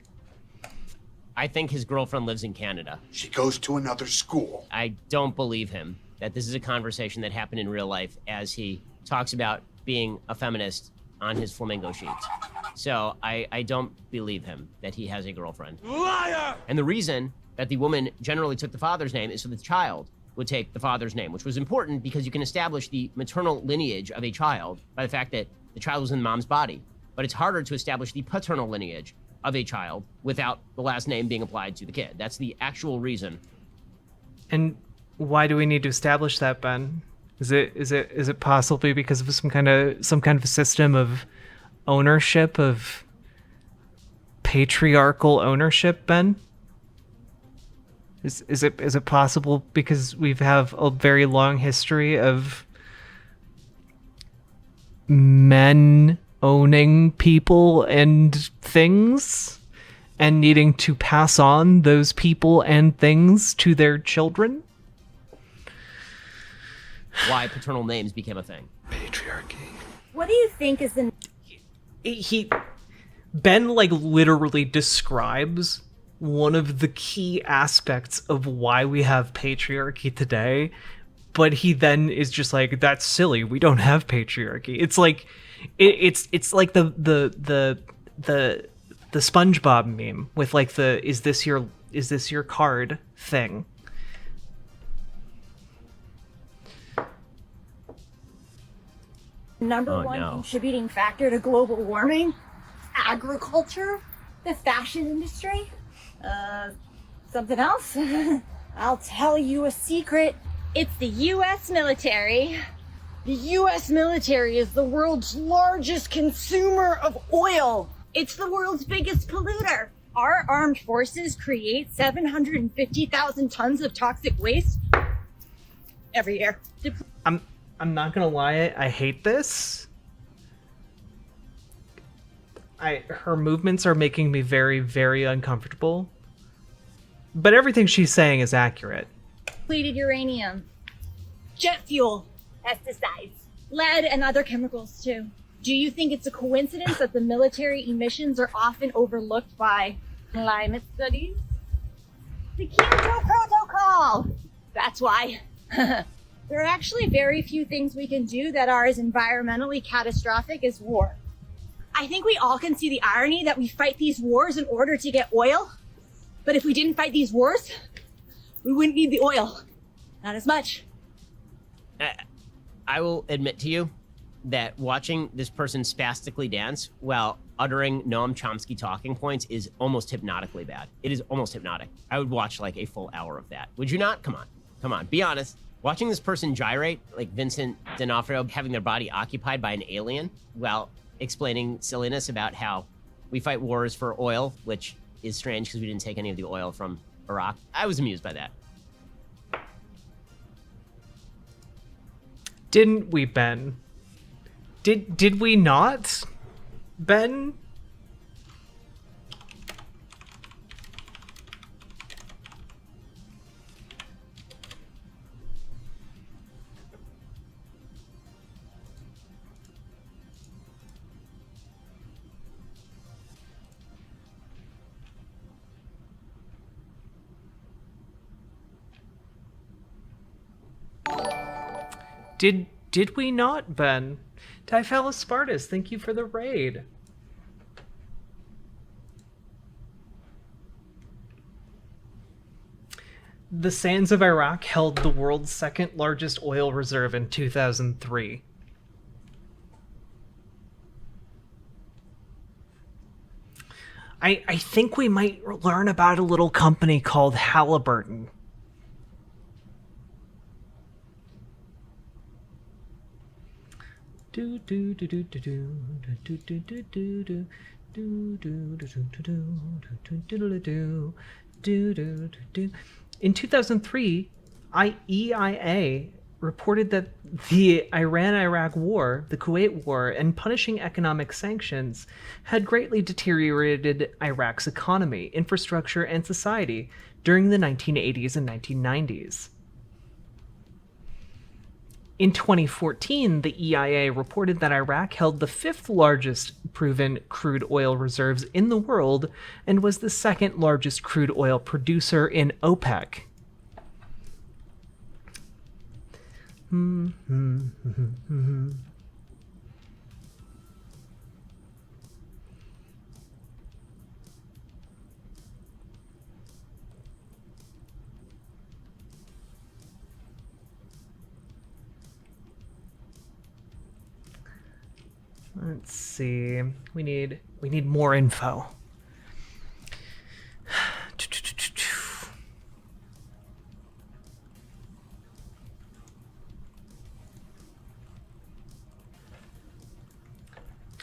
I think his girlfriend lives in Canada. She goes to another school. I don't believe him that this is a conversation that happened in real life as he talks about being a feminist on his flamingo sheets. So I don't believe him that he has a girlfriend. Liar! And the reason that the woman generally took the father's name is so the child would take the father's name, which was important because you can establish the maternal lineage of a child by the fact that the child was in the mom's body. But it's harder to establish the paternal lineage of a child without the last name being applied to the kid. That's the actual reason. And why do we need to establish that, Ben? Is it possibly because of some kind of a system of ownership, of patriarchal ownership, Ben? Is it possible because we have a very long history of men owning people and things and needing to pass on those people and things to their children? Why paternal names became a thing. Patriarchy. What do you think is the Ben like literally describes one of the key aspects of why we have patriarchy today, but he then is just like, that's silly, we don't have patriarchy. It's like it's like the SpongeBob meme with like the is this your card thing. number one contributing factor to global warming? Agriculture? The fashion industry? Something else? I'll tell you a secret. It's the U.S. military. The U.S. military is the world's largest consumer of oil. It's the world's biggest polluter. Our armed forces create 750,000 tons of toxic waste every year. I'm not gonna lie, I hate this. Her movements are making me very, very uncomfortable. But everything she's saying is accurate. Depleted uranium, jet fuel, pesticides, lead, and other chemicals too. Do you think it's a coincidence that the military emissions are often overlooked by climate studies? The Kyoto Protocol! That's why. There are actually very few things we can do that are as environmentally catastrophic as war. I think we all can see the irony that we fight these wars in order to get oil. But if we didn't fight these wars, we wouldn't need the oil. Not as much. I will admit to you that watching this person spastically dance while uttering Noam Chomsky talking points is almost hypnotically bad. It is almost hypnotic. I would watch like a full hour of that. Would you not? Come on, be honest. Watching this person gyrate, like Vincent D'Onofrio having their body occupied by an alien while explaining silliness about how we fight wars for oil, which is strange because we didn't take any of the oil from Iraq. I was amused by that. Didn't we, Ben? Did we not, Ben? Did we not, Ben? Typhalis Spartus, thank you for the raid. The sands of Iraq held the world's second largest oil reserve in 2003. I think we might learn about a little company called Halliburton. In 2003, EIA reported that the Iran-Iraq War, the Kuwait War, and punishing economic sanctions had greatly deteriorated Iraq's economy, infrastructure, and society during the 1980s and 1990s. In 2014, the EIA reported that Iraq held the fifth largest proven crude oil reserves in the world and was the second largest crude oil producer in OPEC. Let's see. We need more info.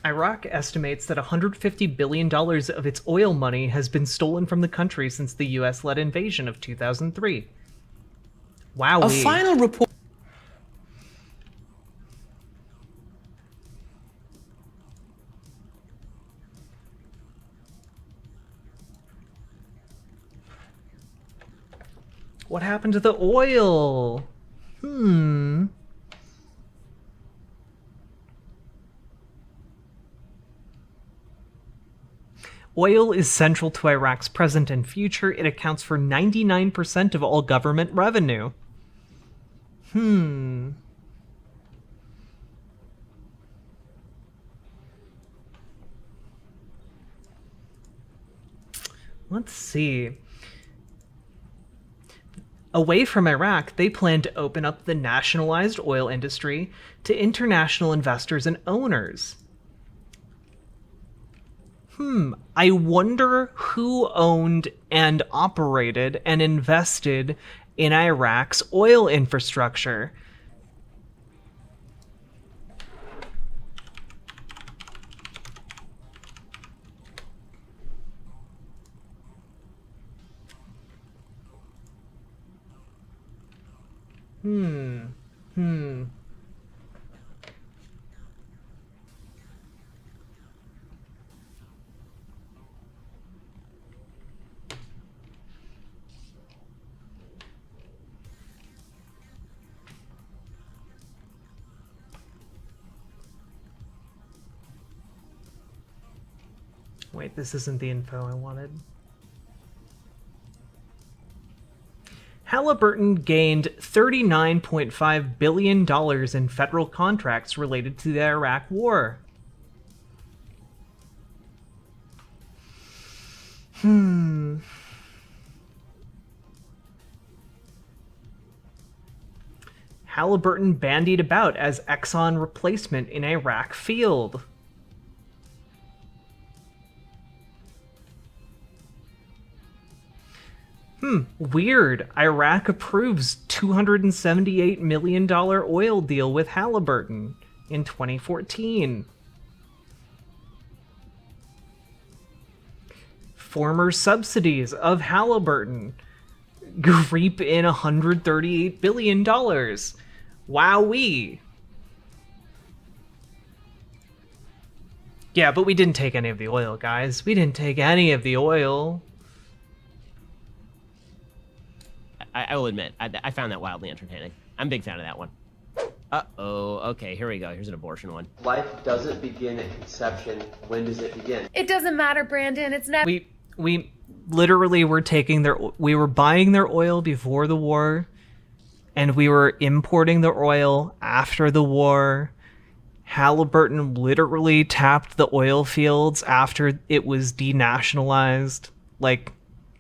Iraq estimates that $150 billion of its oil money has been stolen from the country since the US-led invasion of 2003. Wow. A final report. What happened to the oil? Oil is central to Iraq's present and future. It accounts for 99% of all government revenue. Let's see. Away from Iraq, they plan to open up the nationalized oil industry to international investors and owners. I wonder who owned and operated and invested in Iraq's oil infrastructure. Wait, this isn't the info I wanted. Halliburton gained $39.5 billion in federal contracts related to the Iraq War. Halliburton bandied about as Exxon replacement in Iraq field. Weird. Iraq approves $278 million oil deal with Halliburton in 2014. Former subsidies of Halliburton reap in $138 billion. Wowee. Yeah, but we didn't take any of the oil, guys. We didn't take any of the oil. I will admit, I found that wildly entertaining. I'm a big fan of that one. Uh-oh, okay, here we go. Here's an abortion one. Life doesn't begin at conception. When does it begin? It doesn't matter, Brandon. It's never. We literally were we were buying their oil before the war, and we were importing their oil after the war. Halliburton literally tapped the oil fields after it was denationalized. Like,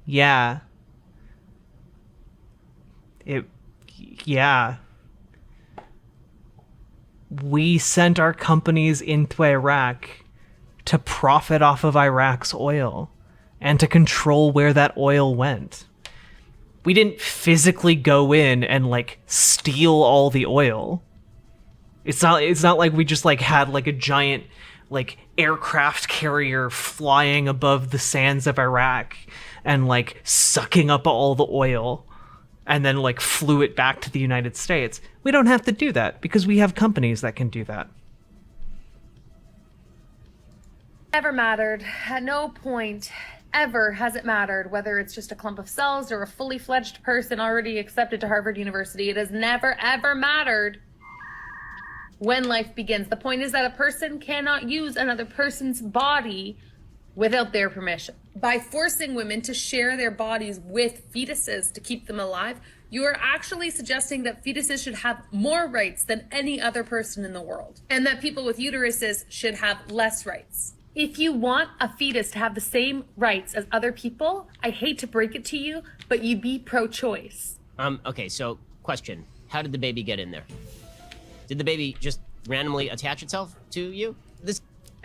yeah. Yeah. We sent our companies into Iraq to profit off of Iraq's oil and to control where that oil went. We didn't physically go in and like steal all the oil. It's not like we just like had like a giant like aircraft carrier flying above the sands of Iraq and like sucking up all the oil and then like flew it back to the United States. We don't have to do that because we have companies that can do that. Never mattered. At no point ever has it mattered whether it's just a clump of cells or a fully fledged person already accepted to Harvard University. It has never ever mattered when life begins. The point is that a person cannot use another person's body without their permission. By forcing women to share their bodies with fetuses to keep them alive, you are actually suggesting that fetuses should have more rights than any other person in the world, and that people with uteruses should have less rights. If you want a fetus to have the same rights as other people, I hate to break it to you, but you be pro-choice. Okay, so question. How did the baby get in there? Did the baby just randomly attach itself to you? This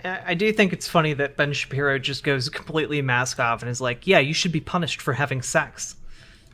I do think it's funny that Ben Shapiro just goes completely mask off and is like, yeah, you should be punished for having sex.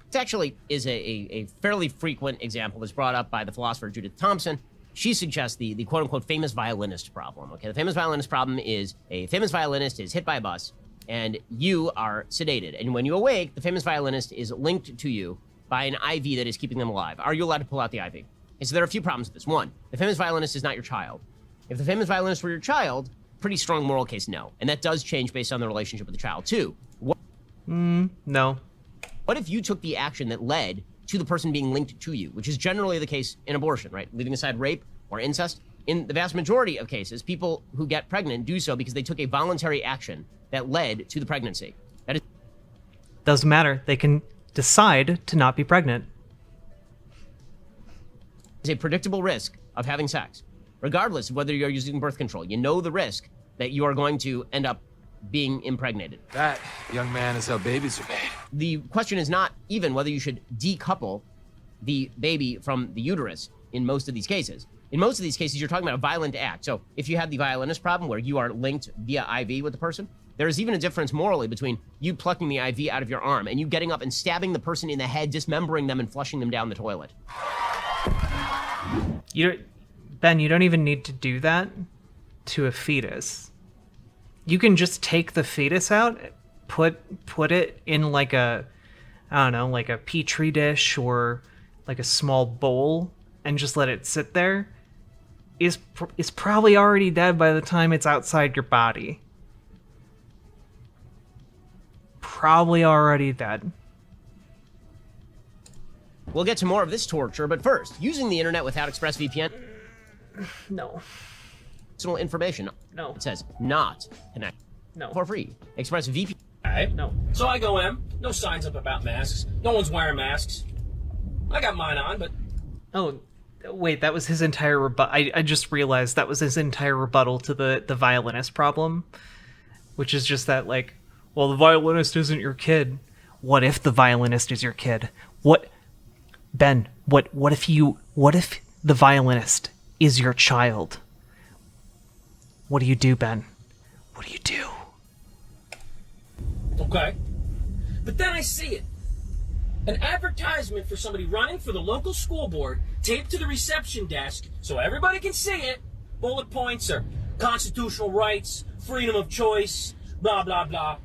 It actually is a fairly frequent example that's brought up by the philosopher Judith Thomson. She suggests the quote-unquote famous violinist problem. Okay, the famous violinist problem is a famous violinist is hit by a bus, and you are sedated. And when you awake, the famous violinist is linked to you by an IV that is keeping them alive. Are you allowed to pull out the IV? And so there are a few problems with this. One, the famous violinist is not your child. If the famous violinist were your child, pretty strong moral case, no. And that does change based on the relationship with the child, too. No. What if you took the action that led to the person being linked to you, which is generally the case in abortion, right? Leaving aside rape or incest. In the vast majority of cases, people who get pregnant do so because they took a voluntary action that led to the pregnancy. That is Doesn't matter. They can decide to not be pregnant. a predictable risk of having sex, regardless of whether you're using birth control. You know the risk that you are going to end up being impregnated. That, young man, is how babies are made. The question is not even whether you should decouple the baby from the uterus in most of these cases. In most of these cases, you're talking about a violent act. So if you have the violinist problem where you are linked via IV with the person, there is even a difference morally between you plucking the IV out of your arm and you getting up and stabbing the person in the head, dismembering them and flushing them down the toilet. Ben, you don't even need to do that to a fetus. You can just take the fetus out, put it in like a, I don't know, like a petri dish or like a small bowl, and just let it sit there. Is probably already dead by the time it's outside your body. Probably already dead. We'll get to more of this torture, but first, using the internet without ExpressVPN. No. Personal information. No. It says not connect. No. For free. ExpressVPN. Alright. No. So I go in. No signs up about masks. No one's wearing masks. I got mine on, but... Oh, wait, that was his entire rebuttal. I just realized that was his entire rebuttal to the violinist problem. Which is just that, like, well, the violinist isn't your kid. What if the violinist is your kid? Ben, what if the violinist is your child? What do you do, Ben? What do you do? Okay. But then I see it. An advertisement for somebody running for the local school board, taped to the reception desk so everybody can see it. Bullet points are constitutional rights, freedom of choice, blah, blah, blah.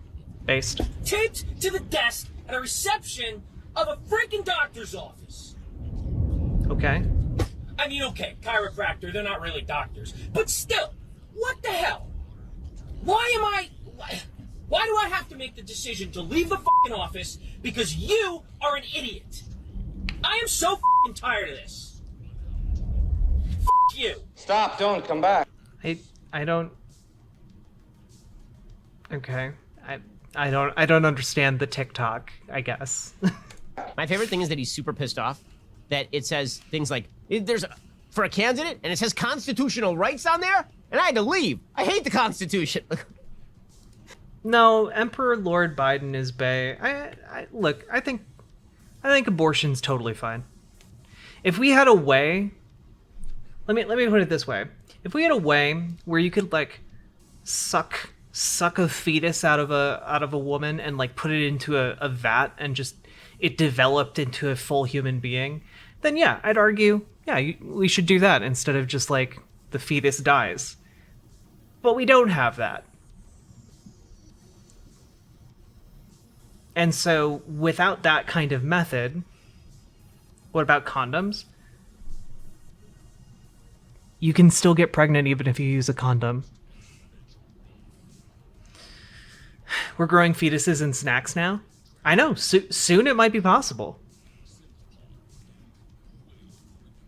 Based. Taped to the desk at a reception of a freaking doctor's office. Okay. I mean, okay, chiropractor, they're not really doctors. But still, what the hell? Why do I have to make the decision to leave the fucking office because you are an idiot? I am so fucking tired of this. F you. Stop, don't come back. I don't... Okay. I don't understand the TikTok, I guess. My favorite thing is that he's super pissed off that it says things like, for a candidate, and it says constitutional rights on there, and I had to leave. I hate the Constitution. No, Emperor Lord Biden is bae. Look, I think abortion's totally fine. If we had a way, let me put it this way. If we had a way where you could like suck a fetus out of a woman and like put it into a vat and just it developed into a full human being, then yeah, I'd argue, yeah, we should do that instead of just like the fetus dies. But we don't have that. And so without that kind of method, what about condoms? You can still get pregnant even if you use a condom. We're growing fetuses in snacks now. I know, soon it might be possible.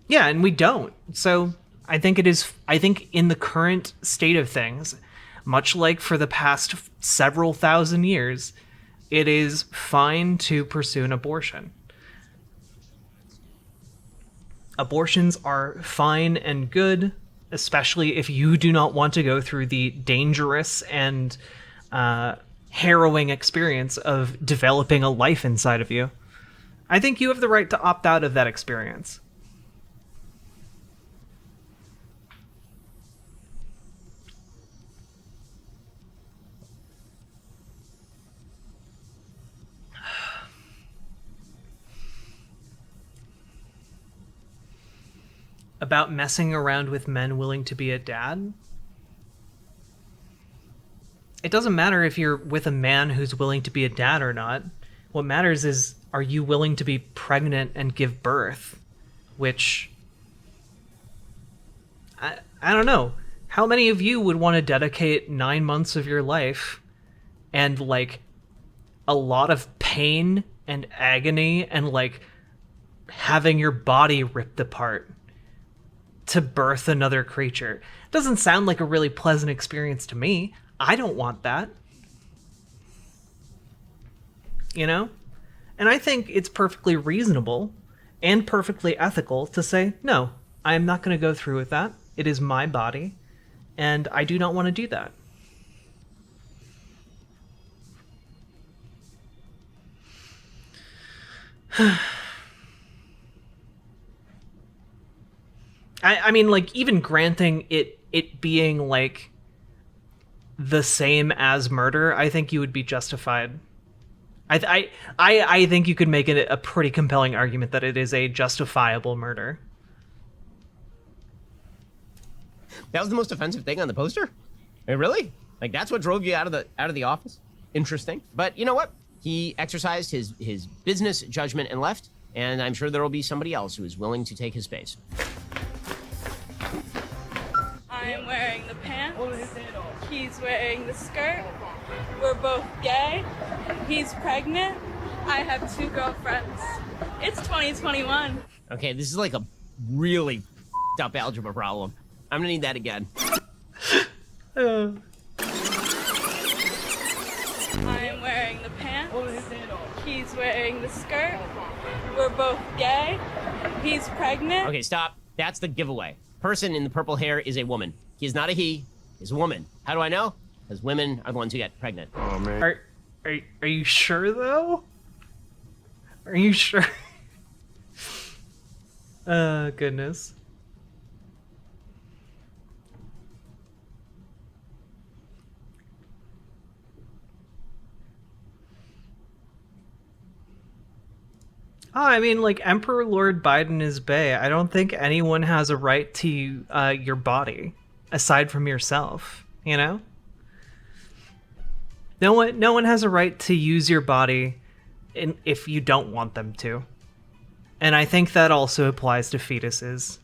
Yeah, and we don't. So I think in the current state of things, much like for the past several thousand years, it is fine to pursue an abortion. Abortions are fine and good, especially if you do not want to go through the dangerous and harrowing experience of developing a life inside of you. I think you have the right to opt out of that experience. about messing around with men willing to be a dad. It doesn't matter if you're with a man who's willing to be a dad or not. What matters is, are you willing to be pregnant and give birth? Which, I don't know. How many of you would want to dedicate 9 months of your life and, like, a lot of pain and agony and, like, having your body ripped apart to birth another creature? Doesn't sound like a really pleasant experience to me. I don't want that. You know? And I think it's perfectly reasonable and perfectly ethical to say, no, I am not going to go through with that. It is my body, and I do not want to do that. I mean, like, even granting it being, like, the same as murder, I think you would be justified. I think you could make it a pretty compelling argument that it is a justifiable murder. That was the most offensive thing on the poster? Really? Like, that's what drove you out of the office? Interesting. But you know what? He exercised his business judgment and left, and I'm sure there will be somebody else who is willing to take his space. I'm wearing the pants. He's wearing the skirt. We're both gay. He's pregnant. I have 2 girlfriends. It's 2021. Okay, this is like a really f***ed up algebra problem. I'm gonna need that again. I'm wearing the pants. He's wearing the skirt. We're both gay. He's pregnant. Okay, stop. That's the giveaway. Person in the purple hair is a woman. He is not a he. He's a woman. How do I know? Because women are the ones who get pregnant. Oh, man. Are you sure, though? Are you sure? Goodness. Oh, I mean, like, Emperor Lord Biden is bae. I don't think anyone has a right to your body, aside from yourself, you know? No one has a right to use your body if you don't want them to. And I think that also applies to fetuses.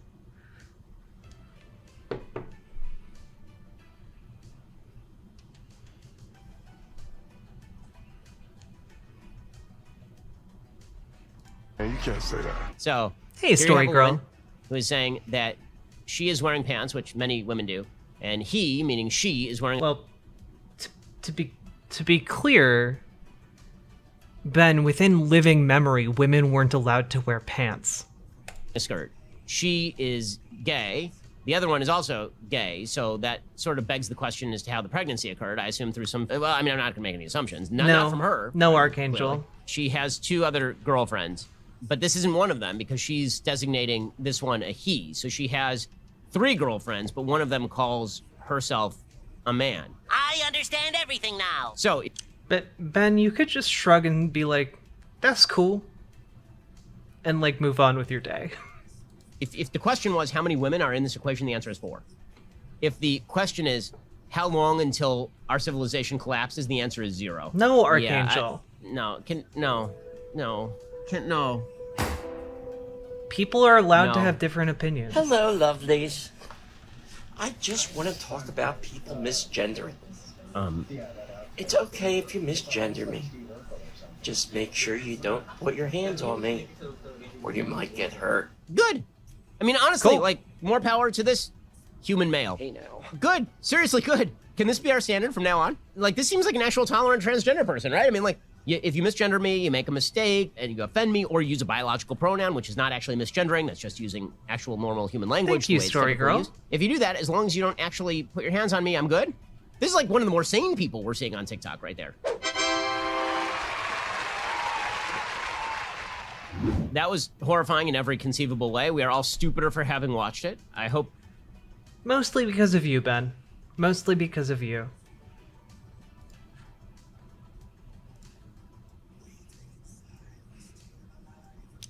You can't say that. So, hey, here story you have a girl, woman who is saying that she is wearing pants, which many women do, and he, meaning she, is wearing. Well, to be clear, Ben, within living memory, women weren't allowed to wear pants. A skirt. She is gay. The other one is also gay, so that sort of begs the question as to how the pregnancy occurred. I assume through some. Well, I mean, I'm not going to make any assumptions. Not from her. No, Archangel. Clearly. She has 2 other girlfriends, but this isn't one of them because she's designating this one a he. So she has 3 girlfriends, but one of them calls herself a man. I understand everything now. So, but Ben, you could just shrug and be like, "That's cool," and like move on with your day. If the question was how many women are in this equation, the answer is 4. If the question is how long until our civilization collapses, the answer is 0. No, Archangel. No. People are allowed to No. have different opinions. Hello, lovelies. I just want to talk about people misgendering. It's okay if you misgender me. Just make sure you don't put your hands on me, or you might get hurt. Good. I mean, honestly, Cool. like, more power to this human male. Hey, now. Good. Seriously, good. Can this be our standard from now on? Like, this seems like an actual tolerant transgender person, right? I mean, like, if you misgender me, you make a mistake, and you offend me, or you use a biological pronoun, which is not actually misgendering, that's just using actual normal human language. Thank you, the way it's story typically girl. used. If you do that, as long as you don't actually put your hands on me, I'm good. This is like one of the more sane people we're seeing on TikTok right there. That was horrifying in every conceivable way. We are all stupider for having watched it. I hope. Mostly because of you, Ben. Mostly because of you.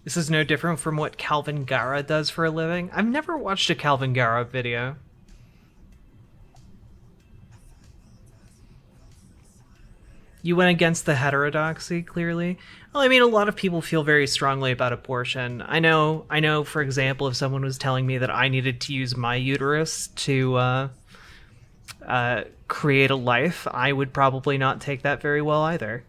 This is no different from what Calvin Gara does for a living. I've never watched a Calvin Gara video. You went against the heterodoxy, clearly. Well, I mean, a lot of people feel very strongly about abortion. I know, for example, if someone was telling me that I needed to use my uterus to create a life, I would probably not take that very well either.